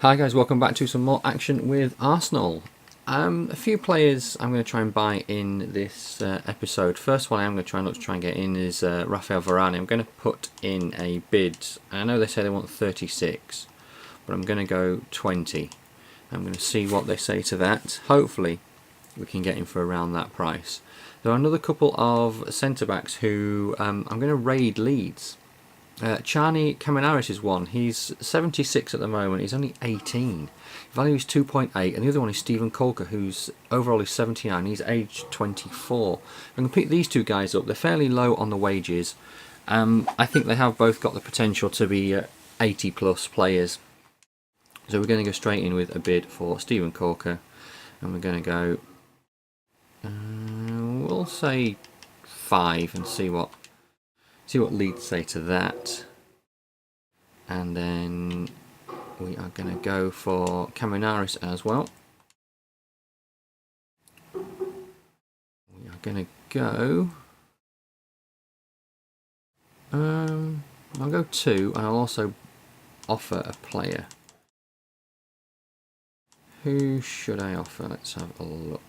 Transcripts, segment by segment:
Hi guys, welcome back to some more action with Arsenal. A few players I'm going to try and buy in this episode. First one I'm going to try and get in is Rafael Varane. I'm going to put in a bid. I know they say they want 36, but I'm going to go 20. I'm going to see what they say to that. Hopefully we can get him for around that price. There are another couple of centre-backs who I'm going to raid Leeds. Charney Caminaris is one. He's 76 at the moment. He's only 18. Value is 2.8, and the other one is Stephen Colker, who's overall is 79. He's aged 24. I'm going to pick these two guys up. They're fairly low on the wages. I think they have both got the potential to be 80 plus players. So we're going to go straight in with a bid for Stephen Colker, and we're going to go. We'll say 5 and see what Leeds say to that. And then we are going to go for Caminaris as well. We are going to go. I'll go 2, and I'll also offer a player. Who should I offer? Let's have a look.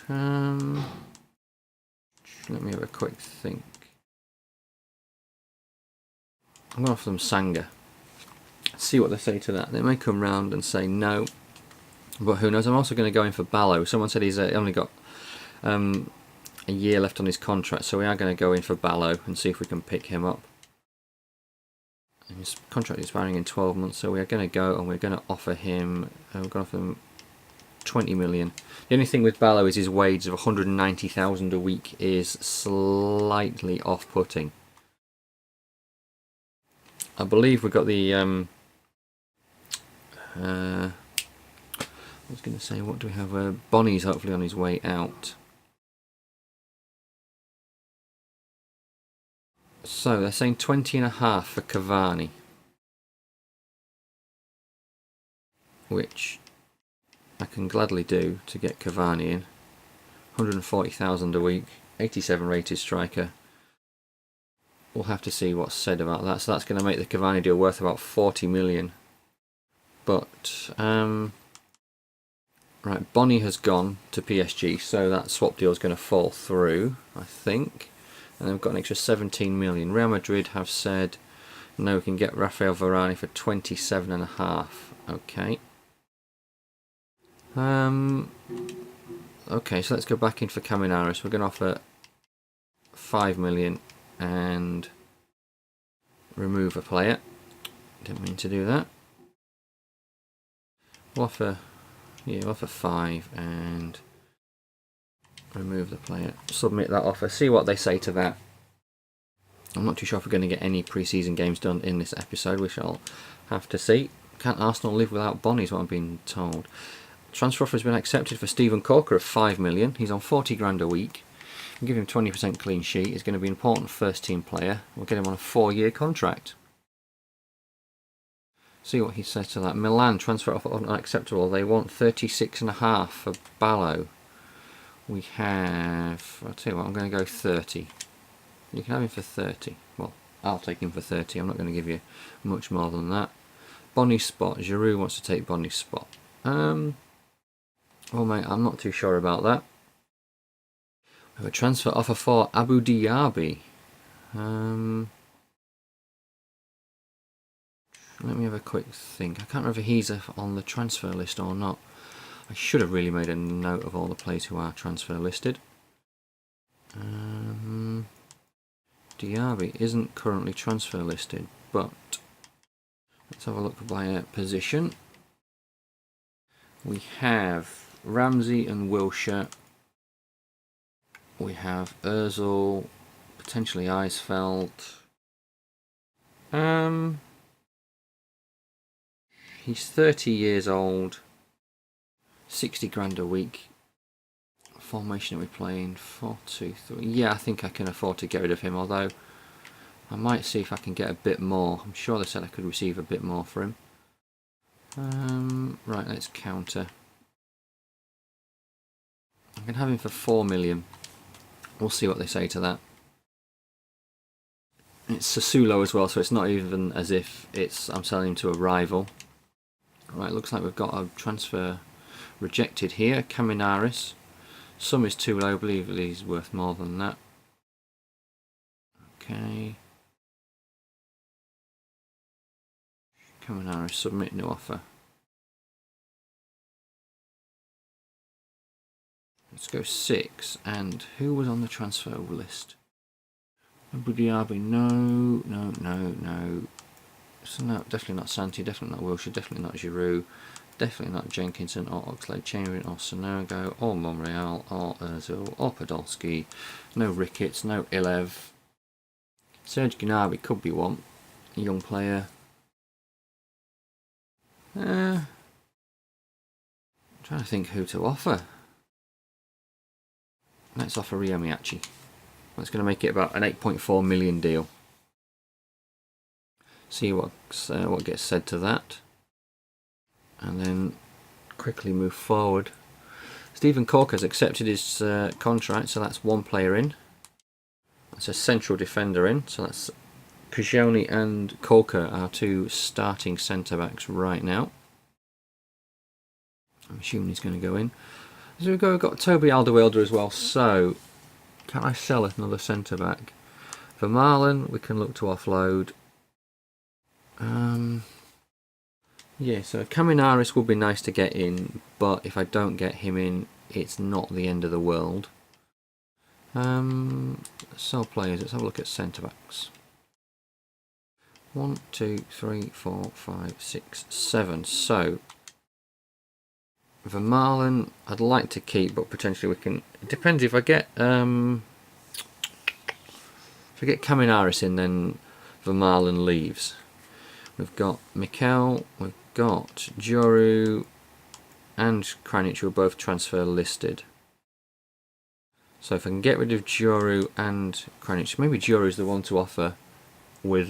Let me have a quick think. I'm going to offer them Sanga. See what they say to that. They may come round and say no, but who knows. I'm also going to go in for Ballo. Someone said he's only got a year left on his contract, so we are going to go in for Ballo and see if we can pick him up. And his contract is expiring in 12 months, so we are going to go and we're going to offer him. We're going to offer him 20 million. The only thing with Ballo is his wage of 190,000 a week is slightly off-putting. I believe we've got the. I was going to say, what do we have? Bonnie's hopefully on his way out. So they're saying 20.5 for Cavani, which I can gladly do to get Cavani in. 140,000 a week, 87 rated striker. We'll have to see what's said about that. So that's going to make the Cavani deal worth about 40 million. But, right, Bonnie has gone to PSG, so that swap deal is going to fall through, I think. And they've got an extra 17 million. Real Madrid have said, no, we can get Rafael Varane for 27.5. Okay. Okay, so let's go back in for Caminaris. We're going to offer 5 million. And remove a player. Didn't mean to do that. We'll offer 5 and remove the player. Submit that offer. See what they say to that. I'm not too sure if we're going to get any pre-season games done in this episode. We shall have to see. Can't Arsenal live without Bonnie, is what I'm being told. Transfer offer has been accepted for Stephen Colker of 5 million. He's on 40 grand a week. We'll give him 20% clean sheet. He's going to be an important first team player. We'll get him on a 4-year contract. See what he says to that. Milan transfer offer unacceptable. They want 36.5 for Ballo. We have. I'll tell you what. I'm going to go 30. You can have him for 30. Well, I'll take him for 30. I'm not going to give you much more than that. Bonnie's spot. Giroud wants to take Bonnie's spot. Well, mate, I'm not too sure about that. We have a transfer offer for Abu Dhabi. Let me have a quick think. I can't remember if he's on the transfer list or not. I should have really made a note of all the players who are transfer listed. Diaby isn't currently transfer listed, but let's have a look by position. We have Ramsey and Wilshere. We have Ozil, potentially Eisfeld. He's 30 years old, 60 grand a week. Formation are we playing? 4-2-3. Yeah, I think I can afford to get rid of him, although I might see if I can get a bit more. I'm sure they said I could receive a bit more for him. Right, let's counter. I can have him for 4 million. We'll see what they say to that. It's Sassuolo as well, so it's not even as if I'm selling him to a rival. Right, looks like we've got a transfer rejected here. Caminaris. Sum is too low, I believe he's worth more than that. Okay. Caminaris, submit new offer. Let's go 6. And who was on the transfer list? Budiabi, no. So no, definitely not Santi, definitely not Wilshire, definitely not Giroud, definitely not Jenkinson or Oxlade-Chamberlain or Sonogo or Monreal or Ozil or Podolski. No Ricketts, no L.F.C. Serge Gnabry could be one. A young player. I'm trying to think who to offer. Let's offer Rio Miyachi. That's going to make it about an 8.4 million deal. See what gets said to that. And then quickly move forward. Stephen Cork has accepted his contract, so that's one player in. That's a central defender in, so that's Kajoni and Corker are two starting centre backs right now. I'm assuming he's going to go in. So we've got Toby Alderweireld as well, so can I sell another centre back? For Marlon, we can look to offload. Yeah, so Caminaris would be nice to get in, but if I don't get him in, it's not the end of the world. Sell players, let's have a look at centre backs. 1, 2, 3, 4, 5, 6, 7. So Vermaelen I'd like to keep, but potentially we can. It depends if I get Caminaris in, then Vermaelen leaves. We've got Mikel, we've got Joru and Kranic, who are both transfer listed. So if I can get rid of Joru and Kranic, maybe Joru is the one to offer with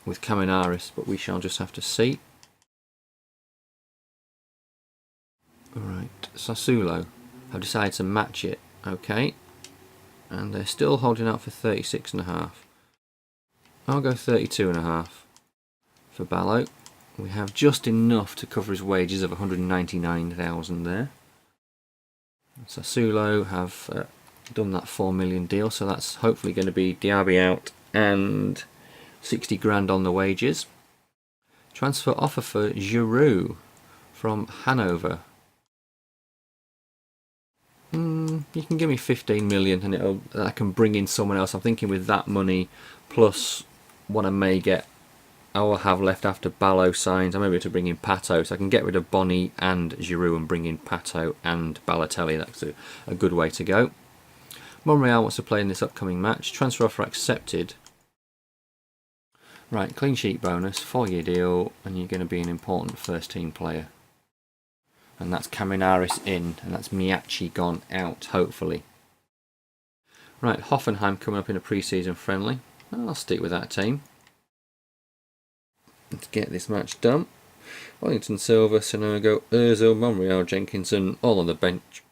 Caminaris, but we shall just have to see. Alright, Sassuolo have decided to match it, okay. And they're still holding out for 36.5. I'll go 32.5 for Ballo. We have just enough to cover his wages of 199,000 there. Sassuolo have done that 4 million deal, so that's hopefully going to be Diaby out and 60 grand on the wages. Transfer offer for Giroud from Hanover. You can give me 15 million and I can bring in someone else. I'm thinking with that money plus what I may get, I will have left after Ballo signs. I may be able to bring in Pato, so I can get rid of Bonny and Giroud and bring in Pato and Balotelli. That's a good way to go. Monreal wants to play in this upcoming match. Transfer offer accepted. Right, clean sheet bonus, 4-year deal, and you're going to be an important first team player. And that's Caminaris in, and that's Miyachi gone out, hopefully. Right, Hoffenheim coming up in a pre-season friendly. I'll stick with that team. Let's get this match done. Wellington Silva, Sonogo, Ozil, Monreal, Jenkinson, all on the bench.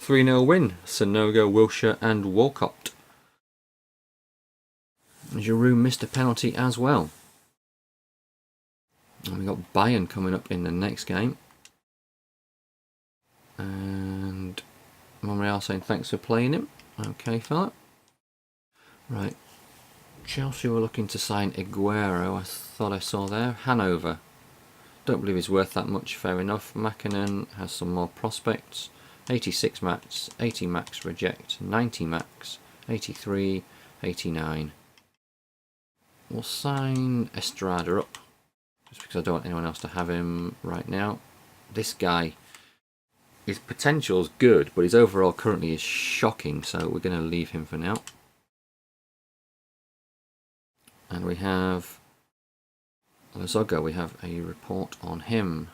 3-0 win, Sonogo, Wilshire and Walcott. Giroud missed a penalty as well. And we've got Bayern coming up in the next game. And Monreal saying thanks for playing him. Okay, Philip. Right. Chelsea were looking to sign Aguero, I thought I saw there. Hanover. Don't believe he's worth that much, fair enough. Mackinnon has some more prospects. 86 max, 80 max reject, 90 max, 83, 89. We'll sign Estrada up, just because I don't want anyone else to have him right now. This guy, his potential's good, but his overall currently is shocking, so we're going to leave him for now. And we have Lazogo, we have a report on him.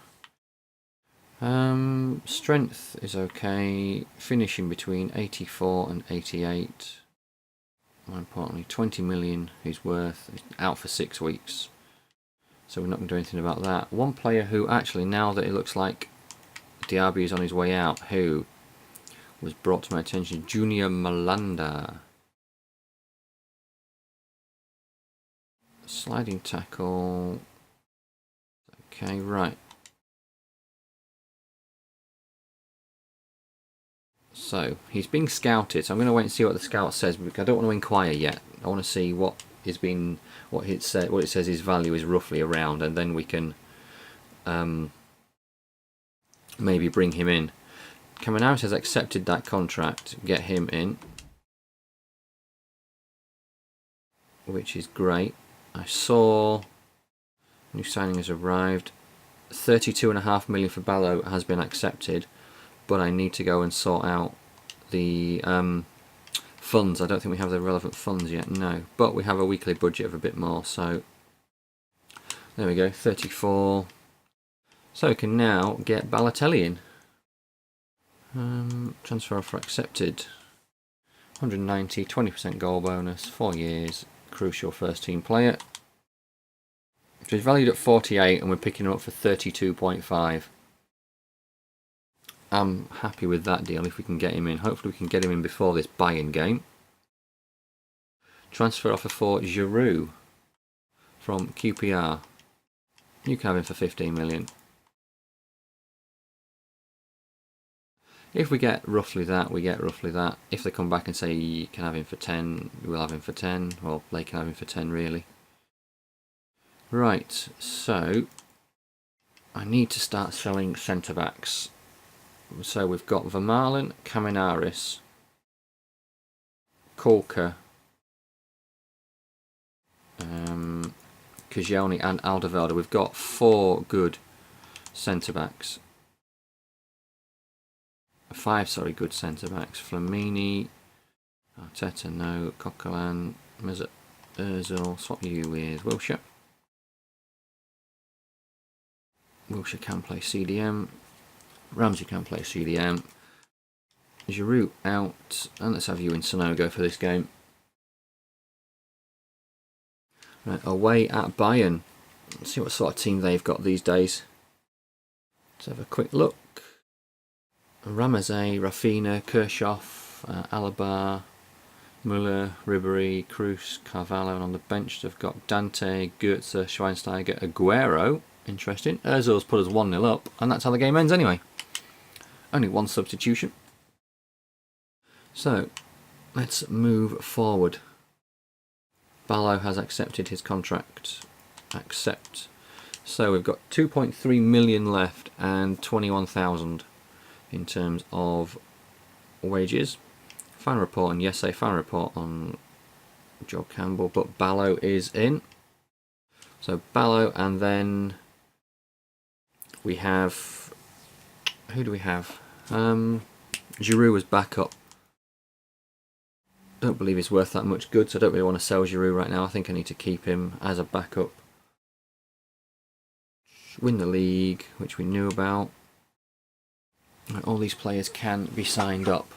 Strength is okay, finishing between 84 and 88. More importantly, 20 million he's worth, out for 6 weeks. So we're not going to do anything about that. One player who actually, now that it looks like Diaby is on his way out, who was brought to my attention, Junior Malanda. Sliding tackle. Okay, right. So he's being scouted. So I'm going to wait and see what the scout says, because I don't want to inquire yet. I want to see what it says his value is roughly around, and then we can maybe bring him in. Caminaris has accepted that contract. Get him in, which is great. I saw new signing has arrived. 32.5 million for Ballo has been accepted, but I need to go and sort out the funds. I don't think we have the relevant funds yet, no. But we have a weekly budget of a bit more, so there we go, 34. So we can now get Balotelli in. Transfer offer accepted. 190, 20% goal bonus, 4 years, crucial first team player. So he's valued at 48 and we're picking him up for 32.5. I'm happy with that deal if we can get him in. Hopefully we can get him in before this buy-in game. Transfer offer for Giroud from QPR. You can have him for 15 million. If we get roughly that, we get roughly that. If they come back and say you can have him for 10, we'll have him for 10. Well, they can have him for 10 really. Right, so I need to start selling centre-backs. So we've got Vermaelen, Caminaris, Corker, Cagioni and Alderweireld. We've got 4 good centre-backs. 5 good centre-backs. Flamini, Arteta, no. Coquelin, Mesut Ozil. Swap you with Wilshere. Wilshere can play CDM. Ramsey can play CDM. Giroud out. And let's have you in Sonogo for this game. Right, away at Bayern. Let's see what sort of team they've got these days. Let's have a quick look. Ramazet, Rafinha, Kirchhoff, Alaba, Müller, Ribery, Kroos, Carvalho, and on the bench they've got Dante, Goetze, Schweinsteiger, Aguero. Interesting. Ozil's put us 1-0 up, and that's how the game ends anyway. Only 1 substitution. So, let's move forward. Ballo has accepted his contract. Accept. So we've got 2.3 million left and 21,000 in terms of wages. Fan report and yes, a fan report on Joe Campbell, but Ballo is in. So Ballo, and then we have, who do we have? Giroud was back up. Don't believe he's worth that much good, so I don't really want to sell Giroud right now. I think I need to keep him as a backup. Win the league, which we knew about. All these players can be signed up.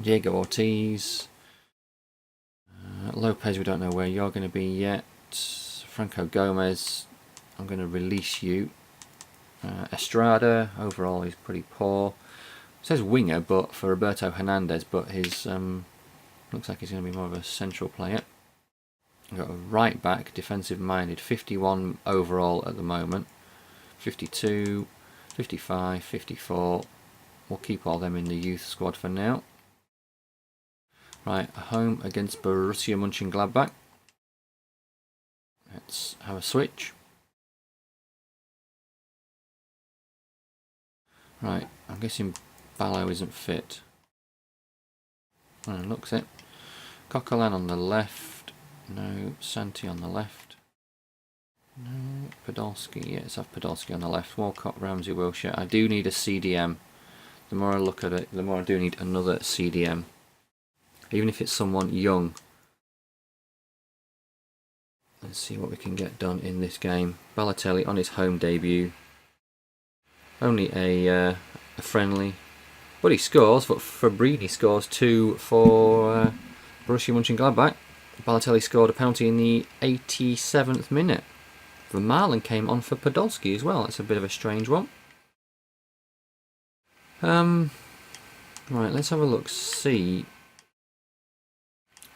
Diego Ortiz. Lopez, we don't know where you're going to be yet. Franco Gomez, I'm going to release you. Estrada, overall he's pretty poor. It says winger, but for Roberto Hernandez, but his looks like he's going to be more of a central player. We've got a right back, defensive minded, 51 overall at the moment. 52, 55, 54. We'll keep all them in the youth squad for now. Right, home against Borussia Mönchengladbach. Let's have a switch. Right, I'm guessing Ballo isn't fit. Looks it. Coquelin on the left. No. Santi on the left. No. Podolski. Yeah, let's have Podolski on the left. Walcott, Ramsey, Wilshere. I do need a CDM. The more I look at it, the more I do need another CDM. Even if it's someone young. Let's see what we can get done in this game. Balotelli on his home debut. Only a friendly. But he scores, but Fabrini scores 2 for Borussia Mönchengladbach. Balotelli scored a penalty in the 87th minute. Vermaelen came on for Podolski as well. That's a bit of a strange one. Right, let's have a look, see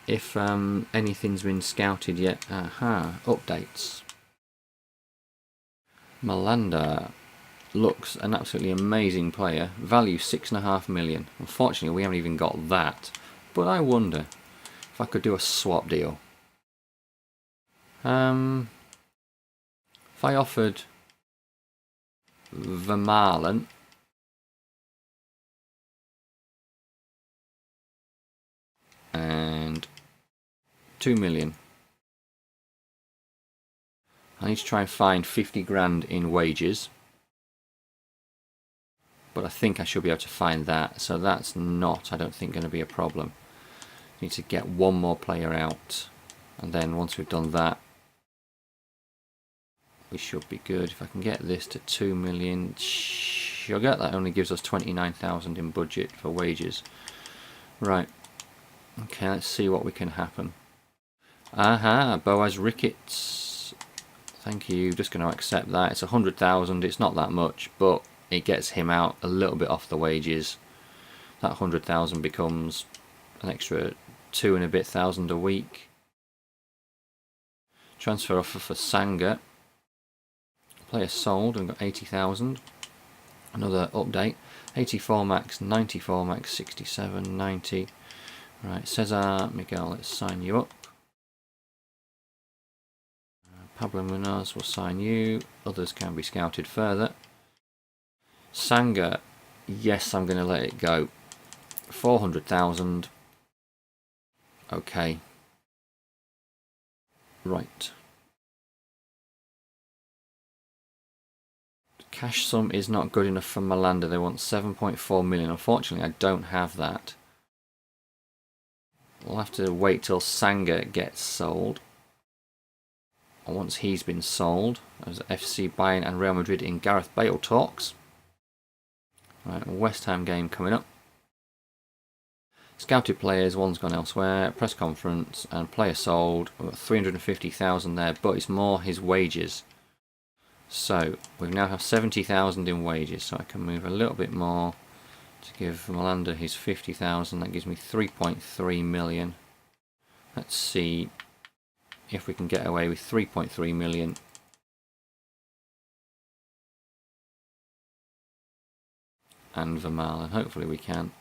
if anything's been scouted yet. Aha, updates. Malanda looks an absolutely amazing player. Value 6.5 million. Unfortunately, we haven't even got that. But I wonder if I could do a swap deal. If I offered Vermaelen and 2 million. I need to try and find 50 grand in wages. But I think I should be able to find that. So that's not, I don't think, going to be a problem. Need to get one more player out. And then once we've done that, we should be good. If I can get this to 2 million, sugar, that only gives us 29,000 in budget for wages. Right. Okay, let's see what we can happen. Aha, Boaz Ricketts. Thank you. Just going to accept that. It's 100,000. It's not that much, but it gets him out a little bit off the wages. That 100,000 becomes an extra 2 and a bit thousand a week. Transfer offer for Sanga. Player sold and got 80,000. Another update. 84 max, 94 max, 67, 90. Right, Cesar Miguel, let's sign you up. Pablo Munoz will sign you. Others can be scouted further. Sanga, yes, I'm going to let it go. 400,000. Okay. Right. The cash sum is not good enough for Malanda. They want 7.4 million. Unfortunately, I don't have that. We'll have to wait till Sanga gets sold. And once he's been sold, there's FC Bayern and Real Madrid in Gareth Bale talks. Right, West Ham game coming up. Scouted players, one's gone elsewhere. Press conference and player sold. We've got 350,000 there, but it's more his wages. So we now have 70,000 in wages. So I can move a little bit more to give Malanda his 50,000. That gives me 3.3 million. Let's see if we can get away with 3.3 million. And Vermaelen, hopefully we can.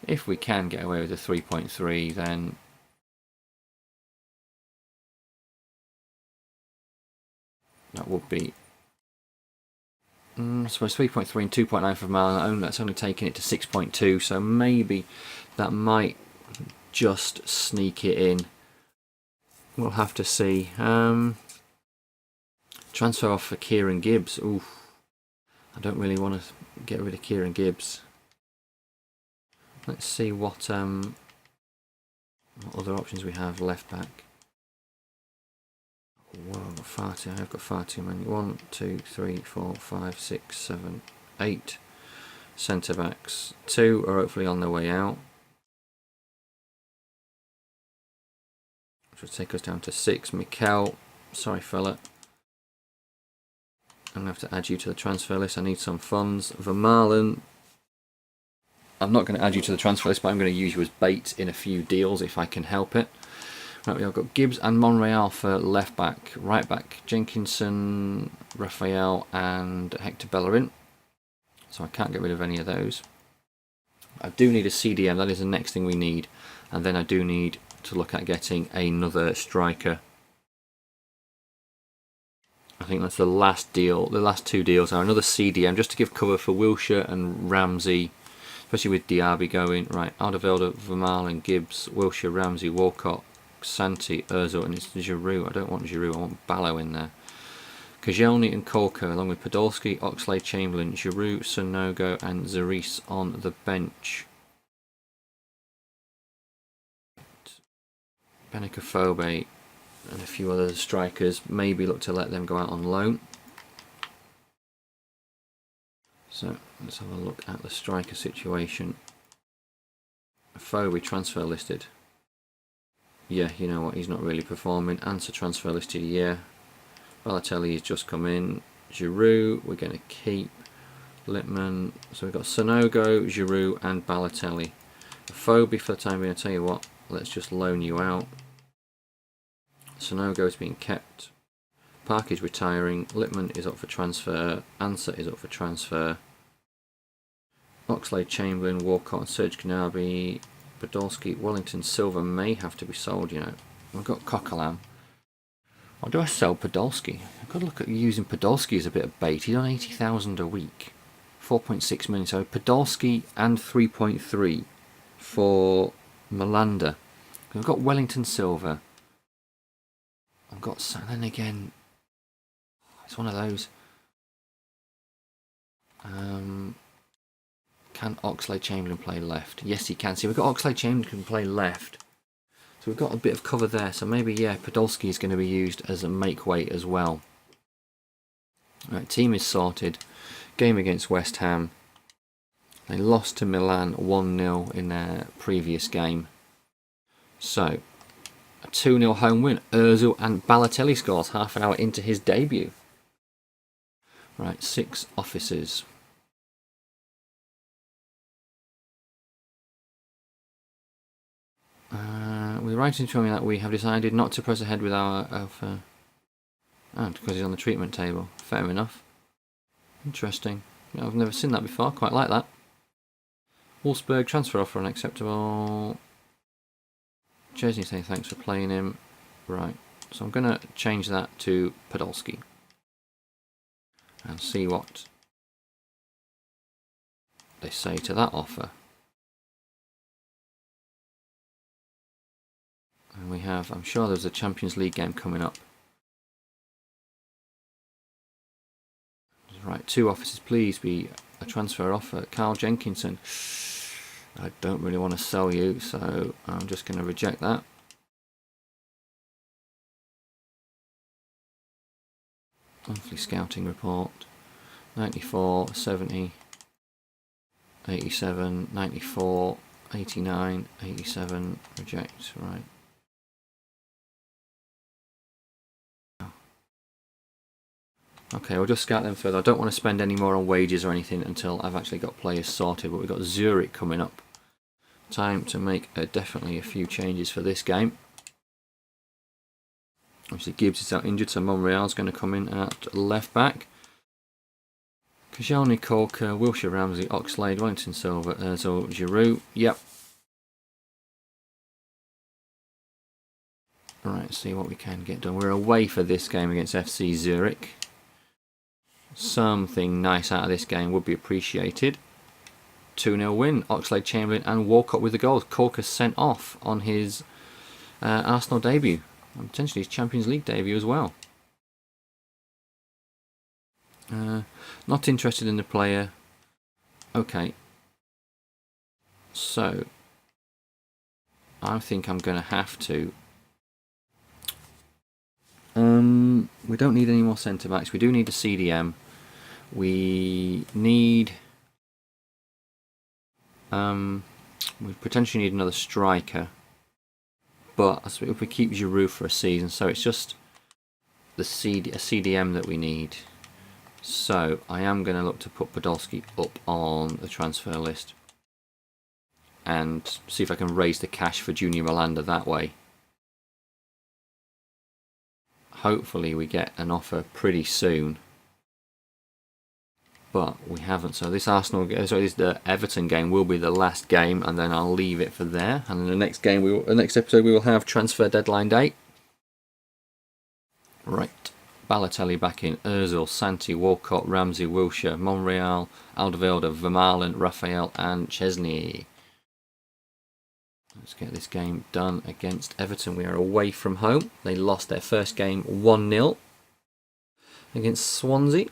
If we can get away with the 3.3, then that would be, I suppose 3.3 and 2.9 for Vermaelen. That's only taking it to 6.2, so maybe that might just sneak it in. We'll have to see. Transfer off for Kieran Gibbs. Ooh, I don't really want to get rid of Kieran Gibbs. Let's see what other options we have. Left back. Whoa, I've got far too. I've got far too many. 1, 2, 3, 4, 5, 6, 7, 8 centre backs. 2 are hopefully on their way out. Which will take us down to 6. Mikel, sorry fella. I'm going to have to add you to the transfer list. I need some funds. Vermaelen, I'm not going to add you to the transfer list, but I'm going to use you as bait in a few deals if I can help it. Right, we've got Gibbs and Monreal for left back. Right back, Jenkinson, Raphael and Hector Bellerin. So I can't get rid of any of those. I do need a CDM, that is the next thing we need. And then I do need to look at getting another striker. I think that's the last deal. The last 2 deals are another CDM just to give cover for Wilshere and Ramsey, especially with Diaby going. Right, Alderweireld, Vermaelen, Gibbs, Wilshere, Ramsey, Walcott, Santi, Ozil, and it's Giroud. I don't want Giroud, I want Ballo in there. Koscielny and Kolko, along with Podolski, Oxlade-Chamberlain, Giroud, Sonogo, and Zeris on the bench. Benicophobe and a few other strikers, maybe look to let them go out on loan. So let's have a look at the striker situation. Phobe transfer listed. Yeah, you know what, he's not really performing. Answer transfer listed, yeah. Balotelli has just come in. Giroud, we're going to keep. Littman, so we've got Sonogo, Giroud and Balotelli. Phobe for the time being, I tell you what, let's just loan you out. Sonogo is being kept. Park is retiring. Lippmann is up for transfer. Answer is up for transfer. Oxlade, Chamberlain, Walcott and Serge Gnabry, Podolski, Wellington, Silva may have to be sold, you know. We've got Coquelin. Or do I sell Podolski? I've got to look at using Podolski as a bit of bait. He's on 80,000 a week. 4.6 million. So Podolski and 3.3 for Melander. We've got Wellington, Silva. I've got, then again, it's one of those. Can Oxlade Chamberlain play left? Yes, he can. See, we've got Oxlade Chamberlain can play left. So we've got a bit of cover there. So maybe, yeah, Podolski is going to be used as a make weight as well. Right, team is sorted. Game against West Ham. They lost to Milan 1-0 in their previous game. So, a 2-0 home win. Ozil and Balotelli scores half an hour into his debut. Right, 6 officers. We're writing to me that we have decided not to press ahead with our offer. Oh, because he's on the treatment table. Fair enough. Interesting. Yeah, I've never seen that before. Quite like that. Wolfsburg transfer offer unacceptable. Chesney saying thanks for playing him. Right. So I'm going to change that to Podolski. And see what they say to that offer. And we have, I'm sure there's a Champions League game coming up. Right, 2 offers, please be a transfer offer. Carl Jenkinson. I don't really want to sell you, so I'm just going to reject that. Monthly scouting report. 94, 70, 87, 94, 89, 87, reject, right. Okay, we'll just scout them further. I don't want to spend any more on wages or anything until I've actually got players sorted, but we've got Zurich coming up. Time to make definitely a few changes for this game. Obviously Gibbs is out injured, so Monreal's going to come in at left back. Kajani, Corker, Wilshere, Ramsey, Oxlade, Wellington, Silva, Ozil, Giroud. Yep. Alright, see what we can get done. We're away for this game against FC Zurich. Something nice out of this game would be appreciated. 2-0 win. Oxlade, Chamberlain and Walcott with the goals. Corker sent off on his Arsenal debut. And potentially his Champions League debut as well. Not interested in the player. Okay. So, I think I'm going to have to. We don't need any more centre backs. We do need a CDM. We need. We potentially need another striker. But if we keep Giroud for a season, so it's just a CDM that we need. So I am going to look to put Podolski up on the transfer list and see if I can raise the cash for Junior Melander that way. Hopefully we get an offer pretty soon, but we haven't. So this the Everton game will be the last game, and then I'll leave it for there. And in the next game, the next episode, we will have transfer deadline date. Right. Balotelli back in, Ozil, Santi, Walcott, Ramsey, Wilshere, Monreal, Alderweireld, Vermaelen, Raphael and Chesney. Let's get this game done against Everton. We are away from home. They lost their first game 1-0 against Swansea.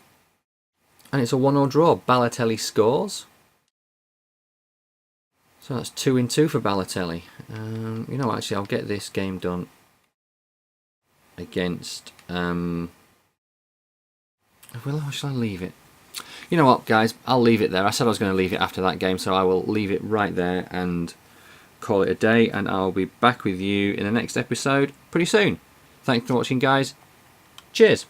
And it's a 1-1 draw. Balotelli scores. So that's 2-2 for Balotelli. You know, actually, I'll get this game done against... Well, how shall I leave it? You know what, guys? I'll leave it there. I said I was going to leave it after that game, so I will leave it right there and call it a day. And I'll be back with you in the next episode pretty soon. Thanks for watching, guys. Cheers.